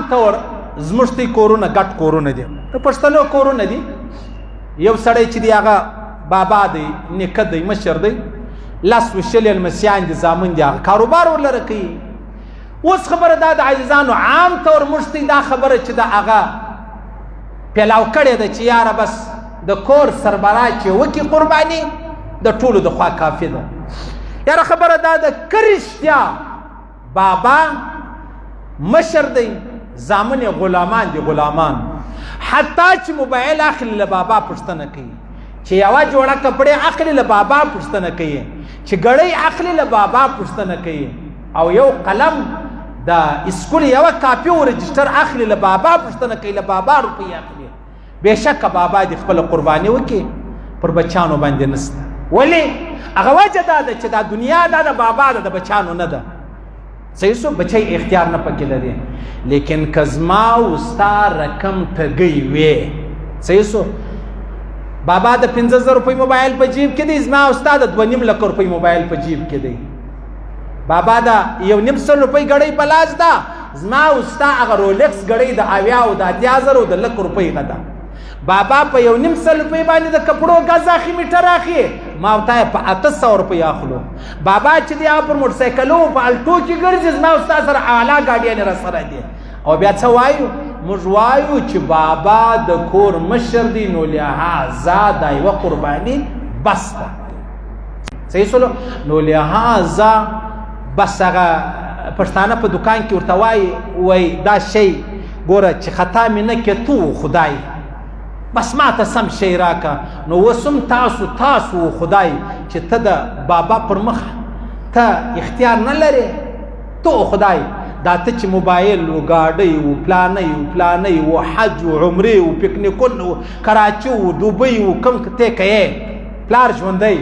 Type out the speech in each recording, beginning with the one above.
طور زموږ تی کورونه ګټ کورونه دي د پښتنو کورونه دي یو سړی چې دی هغه بابا دی نیکه دی مشر دی لاس وشلې المسیان دي زامن دي هغه کاروبار ورلره کوي اوس خبره دا د عزیزانو عام طور موږ تی دا خبره چې دا هغه پیلاو کړې ده چې یاره بس د کور سربراه چې وکي قرباني د ټولو د خوا کافي ده یاره خبره دا ده که رښتیا بابا مشر دی زامن غلامان دي غلامان حتی چې موبایل اخلي له بابا پوښتنه کوي چې یوه جوړه کپړې اخلي له بابا پوښتنه کوي چې ګړۍ اخلي له بابا پوښتنه کوي او یو قلم د اسکول یوه کاپي او رجسټر اخلي له بابا پوښتنه کوي له بابا روپۍ اخلي بېشکه بابا دې خپله قرباني وکړي پر بچیانو باندې نسته ولې هغه وجه دا ده چې دا دنیا دا د بابا ده د بچیانو نه ده صحیح سو بچی اختیار نه پکې لري لیکن که زما او ستا رقم ټګۍ وې صحیح سو بابا د 15,000 روپۍ موبایل په جیب کې دی زما او ستا د 2.5 لک روپۍ موبایل په جیب کې دی بابا دا 1.5 روپۍ ګړۍ په لاس ده زما او ستا هغه رولکس ګړۍ د 80 او د 80,000 او د لک روپۍ ده بابا په 1.5 روپۍ باندې د کپړو ګز اخي میټر اخي ما ورته په 800 روپۍ اخلو بابا چې دی پر موټر سایکلو په الټو کې ګرځي زما او ستا سره اعلی ګاډیانې را سره دي او بیا څه وایو موږ وایو چې بابا د کور مشر دی نو لهذا دا یوه قرباني بس ده صحیح سولو نو لهذا بس هغه پښتانه په دکان کې ورته وایي دا شی ګوره چې خطا مې نه کې تو خدای بس ما ته سم شی راکه نو اوس هم تاسو خدای چې ته د بابا پر مخ ته اختیار نه لرې تو خدای دا ته چې موبایل و ګاډۍ و پلانۍ و حج و عمرې و پکنیکونه و کراچي و دوبۍ و کوم ته کوې پلار ژوندی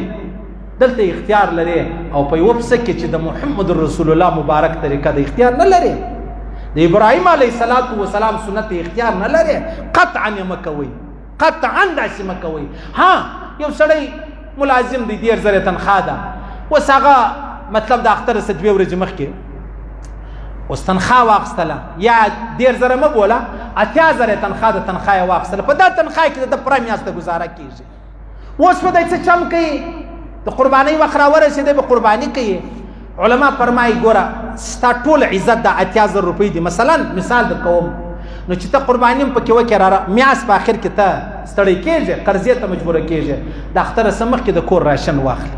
دلته اختیار لرې او په یوه پسه کې چې د محمد رسول الله مبارک طریقه د اختیار نه لرې د ابراهیم علیه السلام سنت اختیار نه لرې قطعا یې مه کوئ قطعا داسې مه کوئ ها یو سړی ملازم دی 10,000 تنخوا ده اوس هغه مطلب د اختر څه 2 ورځې مخکې اوس تنخوا واخیستله یا 10,000 مه بوله 80,000 تنخوا د تنخوا یې واخیستله په دا تنخوا کې د پوره میاشته گزاره کېږي اوس په دی څه چم کوي د قربانۍ وخت راورسېدی به قرباني کوي علما فرمایي ګوره ستا ټول عزت د 80,000 روپۍ دي مثال در کوم نو چې ته قرباني هم پکې وکړې میاشت په آخر کې ته ستړی کېږې قرضې ته مجبوره کېږې د اختره څه مخکې د کور راشن واخلي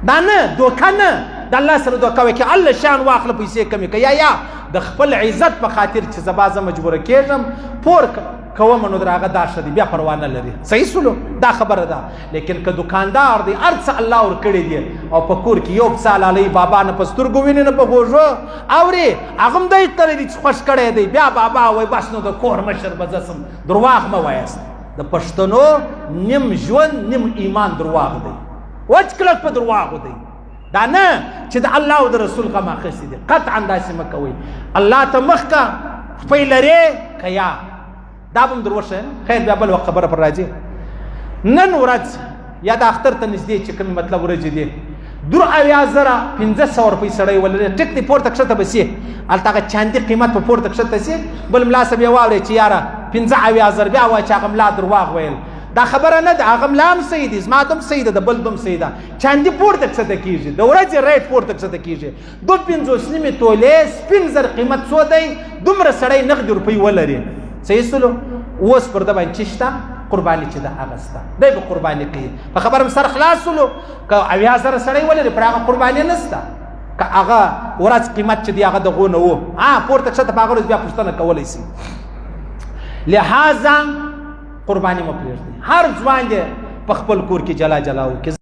دا نه دوکه نه د الله سره دوکه وکړي الله شان واخله پیسې کمې کوي یا د خپل عزت په خاطر چې زه مجبوره کېږم پور کوم نو در هغه دا ښه دی بیا پروا نه لري صحیح سلو دا خبره ده لیکن که دکاندار دی هر څه الله ورکړي دي او په کور کې یو پسه لالی بابا نه په سترګو ویني نه په غوږو اوري هغه هم دی تړلی دی چې خوښ کړی دی بیا بابا وایي بس نو د کور مشر به زه سم درواغ مه وایاست د پښتنو نیم ژوند نیم ایمان درواغ دی وچ کلک په درواغو دی دا نه چې د الله او د رسول غم اخیستی دی قطعا داسې مه کوئ الله ته مخ که خپی لرې که یا دا به م در وښیم خیر بیا بل وخت خبره پر راځي نن ورځ یا د اختر ته نږدې چې کوم مطلب ورځې دي 2,500 روپۍ سړی ولري ټیک دی پورته کښته به سي هلته هغه چاندي قیمت په پورته کښته سي بل ملا صاحب یې واورئ چې یاره 15,000 بیا وایي چې هغه ملا درواغ ویل دا خبره نه ده هغه ملا هم صحیح دي زما دم صحیح ده د بل دم صحیح ده چاندي پورته کښته کېږي د ورځې ریټ پورته کښته کېږي 2.5 تولې سپین زر قیمت څو دی دومره سړی نغدي روپۍ ولري صحیح سلو اوس پر ده باندې چې شته قرباني چې ده هغه شته دی به قرباني کوي په خبره م سر خلاص سلو که 80,000 سړی ولري پر هغه قرباني نشته که هغه ورځ قیمت چې دی هغه دغو نه و پورته کښته په هغه ورځ بیا پوښتنه کولی شي لہذا قرباني مه پرېږدئ هر ځوان دې په خپل کور کې جلا وکړي